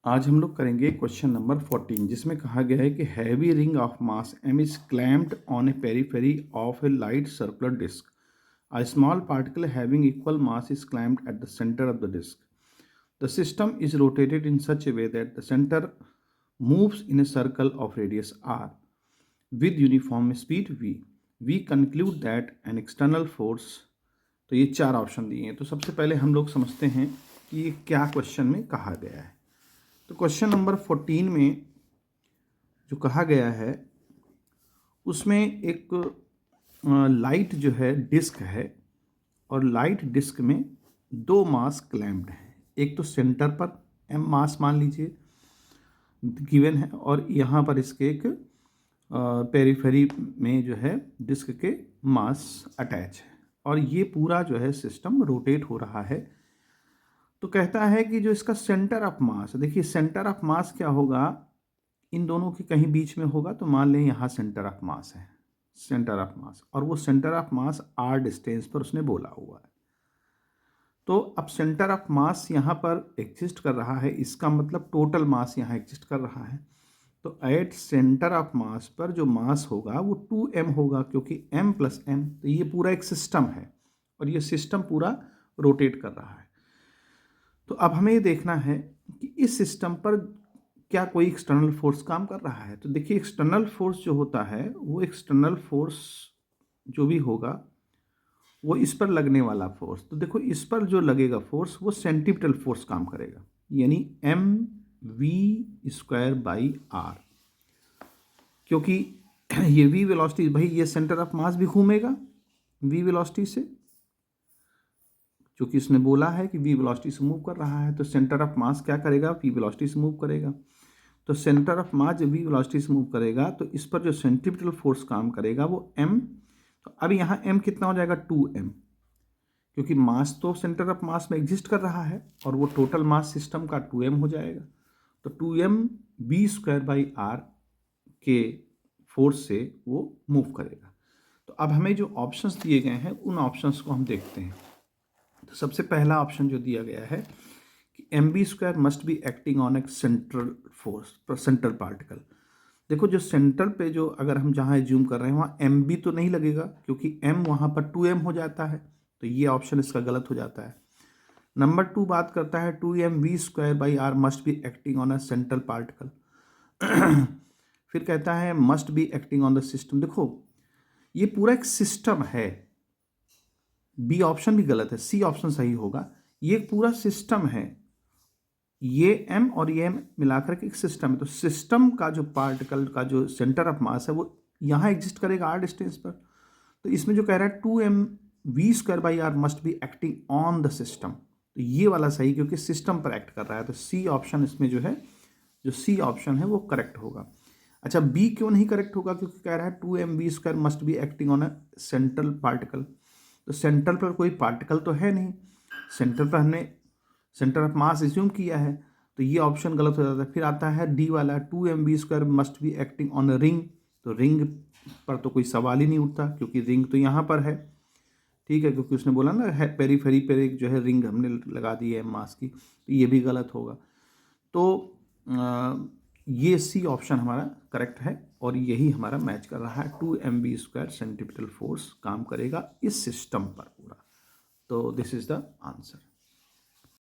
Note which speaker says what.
Speaker 1: आज हम लोग करेंगे क्वेश्चन नंबर 14 जिसमें कहा गया है कि heavy ring of mass m is clamped on a periphery of a light circular disc. A small particle having equal mass is clamped at the center of the disk. The system is rotated in such a way that the center moves in a circle of radius r with uniform speed v. We conclude that an external force. तो ये चार option दिए हैं. तो सबसे पहले हम लोग समझते हैं कि ये क्या क्वेश्चन में कहा गया है. तो क्वेश्चन नंबर 14 में जो कहा गया है उसमें एक लाइट जो है डिस्क है और लाइट डिस्क में दो मास क्लैम्प्ड है. एक तो सेंटर पर m मास मान लीजिए गिवन है और यहाँ पर इसके एक पेरीफेरी में जो है डिस्क के मास अटैच है और ये पूरा जो है सिस्टम रोटेट हो रहा है. तो कहता है कि जो इसका सेंटर ऑफ मास, देखिए सेंटर ऑफ मास क्या होगा, इन दोनों के कहीं बीच में होगा. तो मान लें यहाँ सेंटर ऑफ मास है, सेंटर ऑफ मास, और वो centre of mass r distance पर उसने बोला हुआ है. तो अब सेंटर ऑफ मास यहाँ पर एग्जिस्ट कर रहा है, इसका मतलब टोटल मास यहाँ एग्जिस्ट कर रहा है. तो एट सेंटर ऑफ मास पर जो मास होगा वो 2m होगा क्योंकि m प्लस m. तो ये पूरा एक सिस्टम है और ये सिस्टम पूरा रोटेट कर रहा है. तो अब हमें ये देखना है कि इस सिस्टम पर क्या कोई एक्सटर्नल फोर्स काम कर रहा है. तो देखिए एक्सटर्नल फोर्स जो होता है वो एक्सटर्नल फोर्स जो भी होगा वो इस पर लगने वाला फोर्स. तो देखो इस पर जो लगेगा फोर्स वो सेंटीपिटल फोर्स काम करेगा, यानी mv² बाई आर. क्योंकि ये v वेलोसिटी, भाई ये सेंटर ऑफ मास भी घूमेगा v वेलोसिटी से, क्योंकि इसने बोला है कि v वेलोसिटी से मूव कर रहा है. तो सेंटर ऑफ मास क्या करेगा, v वेलोसिटी से मूव करेगा. तो सेंटर ऑफ मास जब v वेलोसिटी से मूव करेगा तो इस पर जो सेंट्रीपिटल फोर्स काम करेगा वो m. तो अब यहाँ m कितना हो जाएगा 2m, क्योंकि मास तो सेंटर ऑफ मास में एग्जिस्ट कर रहा है और वो टोटल मास सिस्टम का 2m हो जाएगा. तो 2m v² बाई आर के फोर्स से वो मूव करेगा. तो अब हमें जो ऑप्शंस दिए गए हैं उन ऑप्शंस को हम देखते हैं. तो सबसे पहला ऑप्शन जो दिया गया है कि mv² must be acting on A central force, central particle. देखो जो सेंटर पे जो अगर हम जहाँ ज्यूम कर रहे हैं वहाँ mb तो नहीं लगेगा क्योंकि m वहाँ पर 2m हो जाता है. तो ये ऑप्शन इसका गलत हो जाता है. नंबर 2 बात करता है 2m v² by R must be acting on a central particle. फिर कहता है must be acting on the system. देखो ये पूरा एक सिस्टम है, बी ऑप्शन भी गलत है, सी ऑप्शन सही होगा. ये पूरा सिस्टम है, ये m और ये m मिलाकर के एक सिस्टम है. तो सिस्टम का जो पार्टिकल का जो सेंटर ऑफ मास है वो यहाँ एग्जिस्ट करेगा r डिस्टेंस पर. तो इसमें जो कह रहा है 2m v² by R must be acting on the system, तो ये वाला सही क्योंकि सिस्टम पर एक्ट कर रहा है. तो सी ऑप्शन इसमें जो है, जो सी ऑप्शन है वो करेक्ट होगा. अच्छा बी क्यों नहीं करेक्ट होगा, क्योंकि कह रहा है 2m v² must be acting on a central particle. तो सेंटर पर कोई पार्टिकल तो है नहीं, सेंटर पर हमने सेंटर ऑफ मास एज्यूम किया है, तो ये ऑप्शन गलत हो जाता है. फिर आता है डी वाला 2m v² must be acting on a ring. तो रिंग पर तो कोई सवाल ही नहीं उठता क्योंकि रिंग तो यहाँ पर है, ठीक है, क्योंकि उसने बोला ना है पेरीफेरी पर एक जो है रिंग हमने लगा दी है मास की. तो ये भी गलत होगा. तो ये सी ऑप्शन हमारा करेक्ट है और यही हमारा मैच कर रहा है. 2m v² सेंटीपिटल फोर्स काम करेगा इस सिस्टम पर पूरा. तो दिस इज द आंसर.